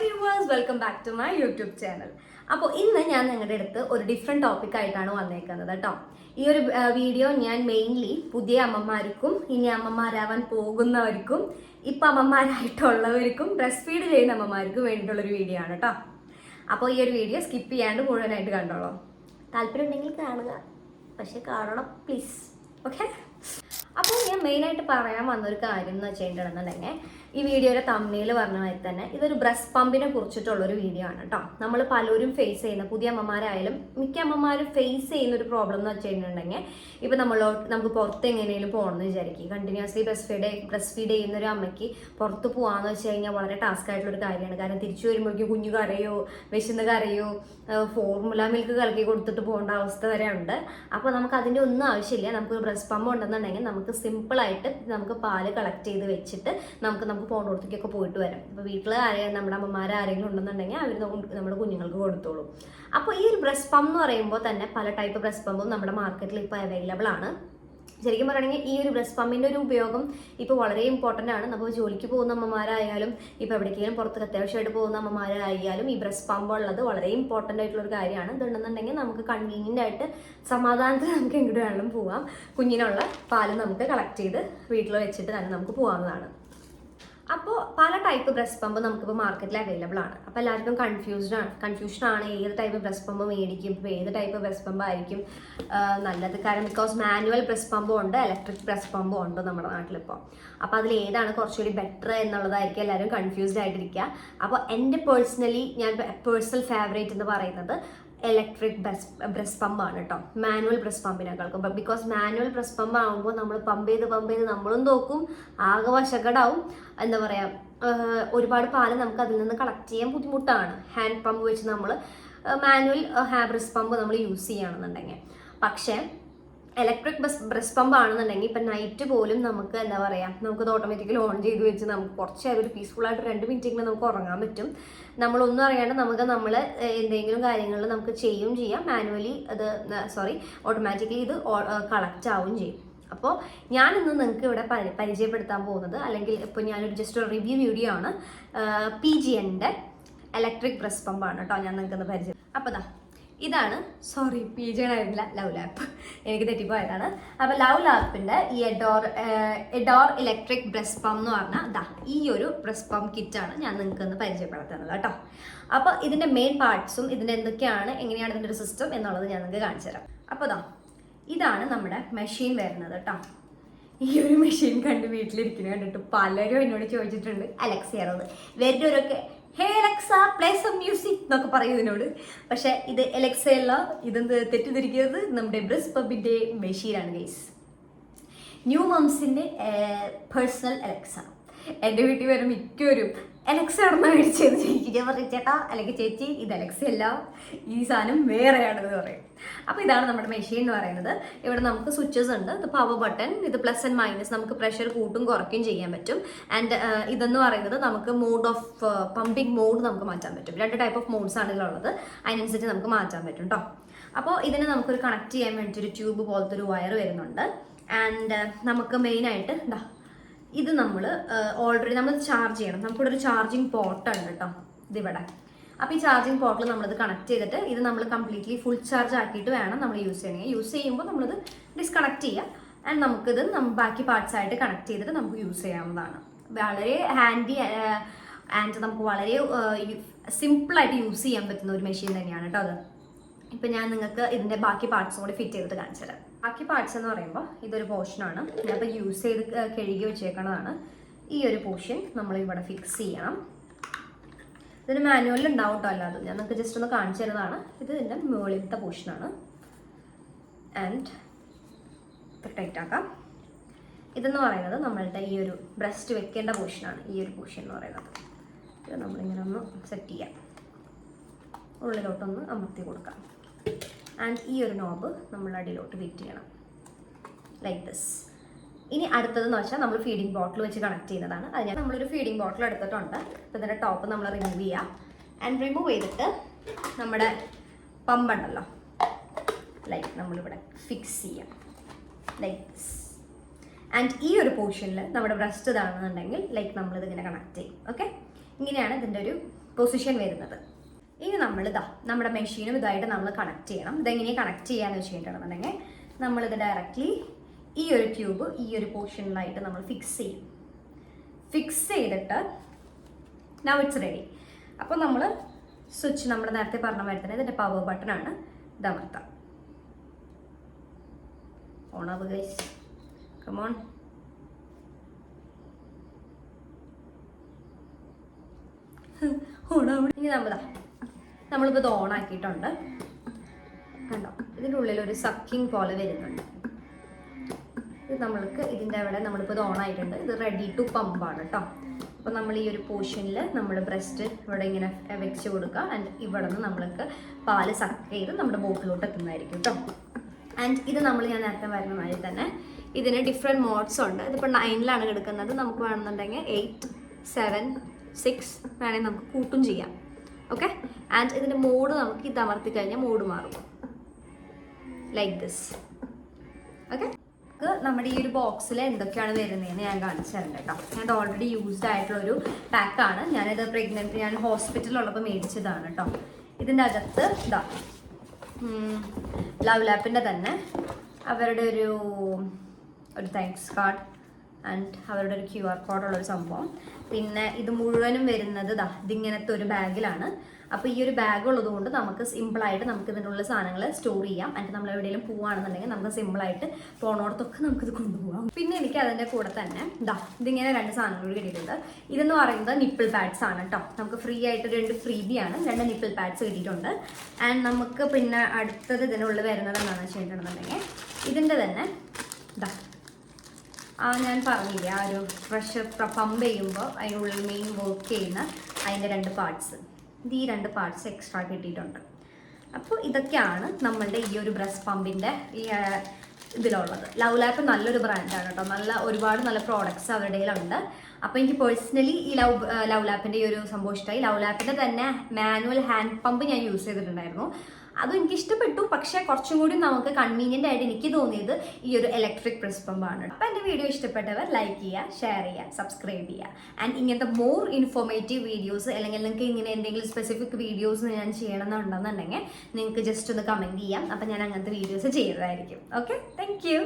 Viewers, welcome back to my YouTube channel. അപ്പോൾ ഇന്ന് ഞാൻ നിങ്ങളുടെ അടുത്ത് ഒരു ഡിഫറെൻറ്റ് ടോപ്പിക്കായിട്ടാണ് വന്നേക്കുന്നത് കേട്ടോ. ഈ ഒരു വീഡിയോ ഞാൻ മെയിൻലി പുതിയ അമ്മമാർക്കും ഇനി അമ്മമാരാവാൻ പോകുന്നവർക്കും ഇപ്പം അമ്മമാരായിട്ടുള്ളവർക്കും ബ്രസ്റ്റ് ഫീഡ് ചെയ്യുന്ന അമ്മമാർക്കും വേണ്ടിയിട്ടുള്ളൊരു വീഡിയോ ആണ് കേട്ടോ. അപ്പോൾ ഈ ഒരു വീഡിയോ സ്കിപ്പ് ചെയ്യാണ്ട് മുഴുവനായിട്ട് കണ്ടോളൂ. താല്പര്യം ഉണ്ടെങ്കിൽ കാണുക, പക്ഷെ കാണണം പ്ലീസ്. ഓക്കെ, അപ്പോൾ ഞാൻ മെയിനായിട്ട് പറയാൻ വന്നൊരു കാര്യം എന്ന് വെച്ചിട്ടുണ്ടെന്നുണ്ടെങ്കിൽ ഈ വീഡിയോയുടെ തമ്മിൽ പറഞ്ഞ മാതിരി തന്നെ ഇതൊരു ബ്രസ്റ്റ് പമ്പിനെ കുറിച്ചിട്ടുള്ളൊരു വീഡിയോ ആണ് കേട്ടോ. നമ്മൾ പലരും ഫേസ് ചെയ്യുന്ന, പുതിയ അമ്മമാരായാലും മിക്ക അമ്മമാരും ഫേസ് ചെയ്യുന്ന ഒരു പ്രോബ്ലം എന്ന് വെച്ചിട്ടുണ്ടെങ്കിൽ ഇപ്പോൾ നമുക്ക് പുറത്ത് എങ്ങനെയും പോകണമെന്ന് വിചാരിക്കും. കണ്ടിന്യൂസ്ലി ബ്രസ്റ്റ് ഫീഡ് ചെയ്യുന്ന ഒരു അമ്മയ്ക്ക് പുറത്ത് പോകാമെന്ന് വെച്ച് കഴിഞ്ഞാൽ വളരെ ടാസ്ക് ആയിട്ടുള്ളൊരു കാര്യമാണ്. കാരണം തിരിച്ചു വരുമ്പോഴേക്കും കുഞ്ഞു കരയോ വിശന്ന് കരയോ ഫോർമുല മിൽക്ക് കലക്കി കൊടുത്തിട്ട് പോകേണ്ട അവസ്ഥ വരെ ഉണ്ട്. അപ്പോൾ നമുക്ക് അതിൻ്റെ ഒന്നും ആവശ്യമില്ല. നമുക്ക് ബ്രസ്റ്റ് പമ്പ് ഉണ്ടെന്നുണ്ടെങ്കിൽ നമുക്ക് സിമ്പിളായിട്ട് നമുക്ക് പാല് കളക്ട് ചെയ്ത് വെച്ചിട്ട് നമുക്ക് പോകേണ്ടടുത്തേക്കൊക്കെ പോയിട്ട് വരാം. ഇപ്പോൾ വീട്ടിൽ നമ്മുടെ അമ്മമാരെങ്കിലും ഉണ്ടെന്നുണ്ടെങ്കിൽ അവർ നമ്മുടെ കുഞ്ഞുങ്ങൾക്ക് കൊടുത്തോളും. അപ്പോൾ ഈ ഒരു ബ്രസ്റ്റ് പമ്പ് എന്ന് പറയുമ്പോൾ തന്നെ പല ടൈപ്പ് ബ്രസ്റ്റ് പമ്പും നമ്മുടെ മാർക്കറ്റിൽ ഇപ്പോൾ അവൈലബിൾ ആണ്. ശരിക്കും പറയുകയാണെങ്കിൽ ഈ ഒരു ബ്രസ്റ്റ് പമ്പിൻ്റെ ഒരു ഉപയോഗം ഇപ്പോൾ വളരെ ഇമ്പോർട്ടൻ്റ് ആണ്. നമ്മൾ ജോലിക്ക് പോകുന്ന അമ്മമാരായാലും ഇപ്പോൾ എവിടേക്കെങ്കിലും പുറത്ത് അത്യാവശ്യമായിട്ട് പോകുന്ന അമ്മമാരായാലും ഈ ബ്രസ്റ്റ് പമ്പ് ഉള്ളത് വളരെ ഇമ്പോർട്ടൻ്റ് ആയിട്ടുള്ളൊരു കാര്യമാണ്. ഇതുണ്ടെന്നുണ്ടെങ്കിൽ നമുക്ക് കൺവീനിയൻ്റ് ആയിട്ട് സമാധാനത്തിൽ നമുക്ക് എങ്ങോട്ട് വേണം പോവാം. കുഞ്ഞിനുള്ള പാല് നമുക്ക് കളക്ട് ചെയ്ത് വീട്ടിൽ വെച്ചിട്ട് തന്നെ നമുക്ക് പോകാവുന്നതാണ്. അപ്പോൾ പല ടൈപ്പ് ബ്രസ്റ്റ് പമ്പ് നമുക്കിപ്പോൾ മാർക്കറ്റിൽ അവൈലബിൾ ആണ്. അപ്പോൾ എല്ലാവർക്കും കൺഫ്യൂഷനാണ് ഏത് ടൈപ്പ് ബ്രസ്റ്റ് പമ്പ് മേടിക്കും, ഇപ്പോൾ ഏത് ടൈപ്പ് ബ്രസ്റ്റ് പമ്പ് ആയിരിക്കും നല്ലത്. കാരണം ബിക്കോസ് മാനുവൽ ബ്രസ്റ്റ് പമ്പും ഉണ്ട്, ഇലക്ട്രിക് ബ്രസ്റ്റ് പമ്പും ഉണ്ട് നമ്മുടെ നാട്ടിലിപ്പോൾ. അപ്പോൾ അതിൽ ഏതാണ് കുറച്ചുകൂടി ബെറ്റർ എന്നുള്ളതായിരിക്കും എല്ലാവരും കൺഫ്യൂസ്ഡ് ആയിട്ടിരിക്കുക. അപ്പോൾ എൻ്റെ പേഴ്സണൽ ഫേവറേറ്റ് എന്ന് പറയുന്നത് ഇലക്ട്രിക് ബ്രസ്റ്റ് പമ്പാണ് കേട്ടോ, മാനുവൽ ബ്രസ്റ്റ് പമ്പിനെക്കാൾക്കും. ബിക്കോസ് മാനുവൽ ബ്രസ്റ്റ് പമ്പ് ആകുമ്പോൾ നമ്മൾ പമ്പ് ചെയ്ത് നമ്മളും തോക്കും, ആകെ വശകടാവും. എന്താ പറയുക, ഒരുപാട് പാല് നമുക്ക് അതിൽ നിന്ന് കളക്ട് ചെയ്യാൻ ബുദ്ധിമുട്ടാണ്. ഹാൻഡ് പമ്പ് വെച്ച് നമ്മൾ മാനുവൽ ബ്രസ്റ്റ് പമ്പ് നമ്മൾ യൂസ് ചെയ്യുകയാണെന്നുണ്ടെങ്കിൽ. പക്ഷേ ഇലക്ട്രിക് ബ്രസ്റ്റ് പമ്പ് ആണെന്നുണ്ടെങ്കിൽ ഇപ്പം നൈറ്റ് പോലും നമുക്ക് എന്താ പറയുക, നമുക്കത് ഓട്ടോമാറ്റിക്കലി ഓൺ ചെയ്ത് വെച്ച് നമുക്ക് കുറച്ച് ഒരു പീസ്ഫുൾ ആയിട്ട് 2 മിനിറ്റെങ്കിലും നമുക്ക് ഉറങ്ങാൻ പറ്റും. നമ്മളൊന്നും അറിയാണ്ട് നമ്മൾ എന്തെങ്കിലും കാര്യങ്ങളിൽ നമുക്ക് ചെയ്യുകയും ചെയ്യാം. മാനുവലി ഓട്ടോമാറ്റിക്കലി ഇത് കളക്ട് ആവുകയും ചെയ്യും. അപ്പോൾ ഞാനിന്ന് നിങ്ങൾക്ക് ഇവിടെ പരിചയപ്പെടുത്താൻ പോകുന്നത്, അല്ലെങ്കിൽ ഇപ്പോൾ ഞാനൊരു ജസ്റ്റ് ഒരു റിവ്യൂ വീഡിയോ ആണ്, PGNൻ്റെ ഇലക്ട്രിക് ബ്രസ്റ്റ് പമ്പാണ് കേട്ടോ ഞാൻ നിങ്ങൾക്ക് പരിചയം. അപ്പോൾ ഇതാണ്, PGN ആയിരുന്നില്ല, ലവ് ലാപ്പ്, എനിക്ക് തെറ്റിപ്പോയതാണ്. അപ്പോൾ ലവ് ലാപ്പിൻ്റെ ഈ എഡോർ ഇലക്ട്രിക് ബ്രസ്റ്റ് പമ്പ് എന്ന് പറഞ്ഞാൽ ഈ ഒരു ബ്രസ്റ്റ് പമ്പ് കിറ്റാണ് ഞാൻ നിങ്ങൾക്ക് പരിചയപ്പെടുത്തുന്നത് കേട്ടോ. അപ്പോൾ ഇതിൻ്റെ മെയിൻ പാർട്സും ഇതിൻ്റെ എങ്ങനെയാണ് ഇതിൻ്റെ ഒരു സിസ്റ്റം എന്നുള്ളത് ഞാൻ നിങ്ങൾക്ക് കാണിച്ചു തരാം. അപ്പോൾ ഇതാണ് നമ്മുടെ മെഷീൻ വരുന്നത് കേട്ടോ. ഈ ഒരു മെഷീൻ കണ്ട് വീട്ടിലിരിക്കുന്നത് കണ്ടിട്ട് പലരും എന്നോട് ചോദിച്ചിട്ടുണ്ട്, അലക്സയാണത്. വരുന്നവരൊക്കെ ഹേ അലക്സ പ്ലേ സം മ്യൂസിക് എന്നൊക്കെ പറയും ഇതിനോട്. പക്ഷെ ഇത് അലക്സയല്ല, ഇതെന്ത് തെറ്റിദ്ധരിക്കുന്നത് നമ്മുടെ ബ്രസ്റ്റ് പമ്പിൻ്റെ മെഷീനാണ് ഗൈസ്. ന്യൂ മംസിൻ്റെ പേഴ്സണൽ അലക്സ. എൻ്റെ വീട്ടിൽ വരും മിക്കവരും അലക്സ ആണെന്ന് മേടിച്ചത് ചോദിക്കും. ഞാൻ പറയും ചേട്ടാ അല്ലെങ്കിൽ ചേച്ചി ഇത് അലക്സയല്ല, ഈ സാധനം വേറെയാണെന്ന് പറയും. അപ്പോൾ ഇതാണ് നമ്മുടെ മെഷീൻ എന്ന് പറയുന്നത്. ഇവിടെ നമുക്ക് സ്വിച്ചസ് ഉണ്ട്, ഇത് പവർ ബട്ടൺ, ഇത് പ്ലസ് ആൻഡ് മൈനസ്, നമുക്ക് പ്രഷർ കൂട്ടും കുറയ്ക്കുകയും ചെയ്യാൻ പറ്റും. ആൻഡ് ഇതെന്ന് പറയുന്നത് നമുക്ക് മോഡ് ഓഫ് പമ്പിങ് മോഡ് നമുക്ക് മാറ്റാൻ പറ്റും. 2 ടൈപ്പ് ഓഫ് മോഡ്സ് ആണ് ഇതിലുള്ളത്, അതിനനുസരിച്ച് നമുക്ക് മാറ്റാൻ പറ്റും കേട്ടോ. അപ്പോൾ ഇതിന് നമുക്കൊരു കണക്ട് ചെയ്യാൻ വേണ്ടിയിട്ടൊരു ട്യൂബ് പോലത്തെ ഒരു വയർ വരുന്നുണ്ട്. ആൻഡ് നമുക്ക് മെയിനായിട്ട് ഇത് നമ്മൾ ഓൾറെഡി നമ്മൾ ചാർജ് ചെയ്യണം. നമുക്കിവിടെ ഒരു ചാർജിങ് പോർട്ട് ഉണ്ട് കേട്ടോ, ഇതിവിടെ. അപ്പോൾ ഈ ചാർജിങ് പോർട്ടിൽ നമ്മളിത് കണക്ട് ചെയ്തിട്ട് ഇത് നമ്മൾ കംപ്ലീറ്റ്ലി ഫുൾ ചാർജ് ആക്കിയിട്ട് വേണം നമ്മൾ യൂസ് ചെയ്യണമെങ്കിൽ. യൂസ് ചെയ്യുമ്പോൾ നമ്മളിത് ഡിസ്കണക്ട് ചെയ്യുക. ആൻഡ് നമുക്കിത് ബാക്കി പാർട്സ് ആയിട്ട് കണക്ട് ചെയ്തിട്ട് നമുക്ക് യൂസ് ചെയ്യാവുന്നതാണ്. വളരെ ഹാൻഡി ആൻഡ് നമുക്ക് വളരെ സിമ്പിളായിട്ട് യൂസ് ചെയ്യാൻ പറ്റുന്ന ഒരു മെഷീൻ തന്നെയാണ് കേട്ടോ അത്. ഇപ്പം ഞാൻ നിങ്ങൾക്ക് ഇതിൻ്റെ ബാക്കി പാർട്സും കൂടി ഫിറ്റ് ചെയ്തിട്ട് കാണിച്ചു തരാം. ബാക്കി പാർട്സ് എന്ന് പറയുമ്പോൾ ഇതൊരു പോർഷനാണ്, ഞാനിപ്പോൾ യൂസ് ചെയ്ത് കഴുകി വെച്ചേക്കണതാണ്. ഈ ഒരു പോർഷൻ നമ്മളിവിടെ ഫിക്സ് ചെയ്യണം. ഇതിന് മാനുവലിൽ ഉണ്ടാവും കേട്ടോ, അല്ലാതെ ഞാൻ നിങ്ങൾക്ക് ജസ്റ്റ് ഒന്ന് കാണിച്ചു തരുന്നതാണ്. ഇത് ഇതിൻ്റെ മുകളിലത്തെ പോർഷനാണ്. ആൻഡ് ടൈറ്റ് ആക്കാം. ഇതെന്ന് പറയുന്നത് നമ്മളുടെ ഈ ഒരു ബ്രസ്റ്റ് വെക്കേണ്ട പോർഷനാണ്. ഈ ഒരു പോർഷൻ എന്ന് പറയുന്നത് ഇത് നമ്മളിങ്ങനെ ഒന്ന് സെറ്റ് ചെയ്യാം, ഉള്ളിലോട്ടൊന്ന് അമർത്തി കൊടുക്കാം. ആൻഡ് ഈ ഒരു നോബ് നമ്മൾ അടിയിലോട്ട് ഫിറ്റ് ചെയ്യണം, ലൈക്ക് ദിസ്. ഇനി അടുത്തതെന്ന് വെച്ചാൽ നമ്മൾ ഫീഡിംഗ് ബോട്ടിൽ വെച്ച് കണക്ട് ചെയ്യുന്നതാണ്. അത് നമ്മളൊരു ഫീഡിംഗ് ബോട്ടിൽ എടുത്തിട്ടുണ്ട്. അപ്പോൾ ഇതിൻ്റെ ടോപ്പ് നമ്മൾ റിമൂവ് ചെയ്യാം. ആൻഡ് റിമൂവ് ചെയ്തിട്ട് നമ്മുടെ പമ്പ് ഉണ്ടല്ലോ, ലൈക്ക് നമ്മളിവിടെ ഫിക്സ് ചെയ്യാം, ലൈക്ക് ദിസ്. ആൻഡ് ഈ ഒരു പോർഷനിൽ നമ്മുടെ ബ്രസ്റ്റ് ഇതാണെന്നുണ്ടെങ്കിൽ ലൈക്ക് നമ്മളിതിങ്ങനെ കണക്ട് ചെയ്യും. ഓക്കെ, ഇങ്ങനെയാണ് ഇതിൻ്റെ ഒരു പൊസിഷൻ വരുന്നത്. ഇനി നമ്മളിതാ നമ്മുടെ മെഷീനും ഇതായിട്ട് നമ്മൾ കണക്ട് ചെയ്യണം. ഇതെങ്ങനെയാണ് കണക്ട് ചെയ്യാന്ന് വെച്ചിട്ടുണ്ടെന്നുണ്ടെങ്കിൽ നമ്മളിത് ഡയറക്റ്റ്ലി ഈ ഒരു ട്യൂബ് ഈ ഒരു പോർഷനിലായിട്ട് നമ്മൾ ഫിക്സ് ചെയ്യും. ഫിക്സ് ചെയ്തിട്ട് നൗ ഇറ്റ്സ് റെഡി. അപ്പോൾ നമ്മൾ സ്വിച്ച് നമ്മൾ നേരത്തെ പറഞ്ഞ മാതിരി തന്നെ ഇതിൻ്റെ പവർ ബട്ടണാണ്, ഇതമർത്താം. ഓണാവ് ഗൈസ്, കമോൺ. ഓണാവ്. ഇനി നമ്മളിപ്പോൾ ഇത് ഓണാക്കിയിട്ടുണ്ട്. കണ്ടോ, ഇതിൻ്റെ ഉള്ളിൽ ഒരു സക്കിങ് പോലെ വരുന്നുണ്ട്. ഇത് നമ്മൾക്ക് ഇതിൻ്റെ അവിടെ നമ്മളിപ്പോൾ ഇത് ഓണായിട്ടുണ്ട്. ഇത് റെഡി ടു പമ്പാണ് കേട്ടോ. അപ്പോൾ നമ്മൾ ഈ ഒരു പോർഷനിൽ നമ്മൾ ബ്രസ്റ്റ് ഇവിടെ ഇങ്ങനെ വെച്ച് കൊടുക്കുക. ആൻഡ് ഇവിടെ നിന്ന് നമ്മൾക്ക് പാല് സക്ക് ചെയ്ത് നമ്മുടെ ബോട്ടിലോട്ട് എത്തുന്നതായിരിക്കും കേട്ടോ. ആൻഡ് ഇത് ഞാൻ നേരത്തെ വരുന്ന മാതിരി തന്നെ ഇതിന് ഡിഫറെൻറ്റ് മോഡ്സ് ഉണ്ട്. ഇതിപ്പോൾ 9ലാണ് എടുക്കുന്നത്. നമുക്ക് വേണമെന്നുണ്ടെങ്കിൽ 8, 7, 6 വേണമെങ്കിൽ നമുക്ക് കൂട്ടും ചെയ്യാം. ഓക്കെ. ആൻഡ് ഇതിൻ്റെ മോഡ് നമുക്ക് ഇത് അമർത്തി കഴിഞ്ഞാൽ മോഡ് മാറും ലൈക്ക് ദിസ്. ഓക്കെ. നമ്മുടെ ഈ ഒരു ബോക്സിൽ എന്തൊക്കെയാണ് വരുന്നതെന്ന് ഞാൻ കാണിച്ചു തരണ്ട കേട്ടോ. ഞാൻ ഓൾറെഡി യൂസ്ഡ് ആയിട്ടുള്ളൊരു പാക്കാണ്. ഞാൻ ഹോസ്പിറ്റലിലുള്ളപ്പോൾ മേടിച്ചതാണ് കേട്ടോ. ഇതിൻ്റെ അകത്ത് ഇതാ ലവ് ലാപ്പിൻ്റെ തന്നെ അവരുടെ ഒരു താങ്ക്സ് കാർഡ് ആൻഡ് അവരുടെ ഒരു QR കോഡുള്ളൊരു സംഭവം. പിന്നെ ഇത് മുഴുവനും വരുന്നത് ഇതിങ്ങനത്തെ ഒരു ബാഗിലാണ്. അപ്പോൾ ഈ ഒരു ബാഗ് ഉള്ളത് കൊണ്ട് നമുക്ക് സിമ്പിളായിട്ട് നമുക്ക് ഇതിനുള്ള സാധനങ്ങൾ സ്റ്റോർ ചെയ്യാം. എന്നിട്ട് നമ്മൾ എവിടെയെങ്കിലും പോവുകയാണെന്നുണ്ടെങ്കിൽ നമുക്ക് സിമ്പിളായിട്ട് പോണോടത്തൊക്കെ നമുക്കിത് കൊണ്ടുപോകാം. പിന്നെ എനിക്ക് അതിൻ്റെ കൂടെ തന്നെ ഇതിങ്ങനെ 2 സാധനങ്ങൾ കിട്ടിയിട്ടുണ്ട്. ഇതെന്ന് പറയുന്നത് നിപ്പിൾ പാഡ്സ് ആണ് കേട്ടോ. നമുക്ക് ഫ്രീ ആയിട്ട് 2 ഫ്രീബിയാണ്, 2 നിപ്പിൾ പാഡ്സ് കിട്ടിയിട്ടുണ്ട്. ആൻഡ് നമുക്ക് പിന്നെ അടുത്തത് ഇതിനുള്ളിൽ വരുന്നത് എന്താണെന്ന് വെച്ചിട്ടുണ്ടെന്നുണ്ടെങ്കിൽ ഇതിൻ്റെ തന്നെ ഞാൻ പറഞ്ഞില്ലേ ആ ഒരു പ്രഷർ പമ്പ് ചെയ്യുമ്പോൾ അതിനുള്ളിൽ മെയിൻ വർക്ക് ചെയ്യുന്ന അതിൻ്റെ 2 പാർട്സ്. ഈ 2 പാർട്സ് എക്സ്ട്രാ കിട്ടിയിട്ടുണ്ട്. അപ്പോൾ ഇതൊക്കെയാണ് നമ്മളുടെ ഈ ഒരു ബ്രസ്റ്റ് പമ്പിൻ്റെ ഈ ഇതിലുള്ളത്. ലവ് ലാപ്പ് നല്ലൊരു ബ്രാൻഡാണ് കേട്ടോ. ഒരുപാട് നല്ല പ്രോഡക്റ്റ്സ് അവരുടെ കയ്യിലുണ്ട്. അപ്പോൾ എനിക്ക് പേഴ്സണലി ഈ ലവ് ലാപ്പിൻ്റെ ഈ ഒരു സംഭവം ഇഷ്ടമായി. ലവ് ലാപ്പിൻ്റെ തന്നെ മാനുവൽ ഹാൻഡ് പമ്പ് ഞാൻ യൂസ് ചെയ്തിട്ടുണ്ടായിരുന്നു. അതും എനിക്ക് ഇഷ്ടപ്പെട്ടു. പക്ഷേ കുറച്ചും കൂടി നമുക്ക് കൺവീനിയൻ്റ് ആയിട്ട് എനിക്ക് തോന്നിയത് ഈ ഒരു ഇലക്ട്രിക് പ്രസ് പമ്പാണ്. അപ്പോൾ എൻ്റെ വീഡിയോ ഇഷ്ടപ്പെട്ടവർ ലൈക്ക് ചെയ്യുക, ഷെയർ ചെയ്യുക, സബ്സ്ക്രൈബ് ചെയ്യുക. ആൻഡ് ഇങ്ങനത്തെ മോർ ഇൻഫോർമേറ്റീവ് വീഡിയോസ് അല്ലെങ്കിൽ നിങ്ങൾക്ക് ഇങ്ങനെ എന്തെങ്കിലും സ്പെസിഫിക് വീഡിയോസ് ഞാൻ ചെയ്യണമെന്നുണ്ടെന്നുണ്ടെങ്കിൽ നിങ്ങൾക്ക് ജസ്റ്റ് ഒന്ന് കമൻറ്റ് ചെയ്യാം. അപ്പോൾ ഞാൻ അങ്ങനത്തെ വീഡിയോസ് ചെയ്യുന്നതായിരിക്കും. Okay, thank you.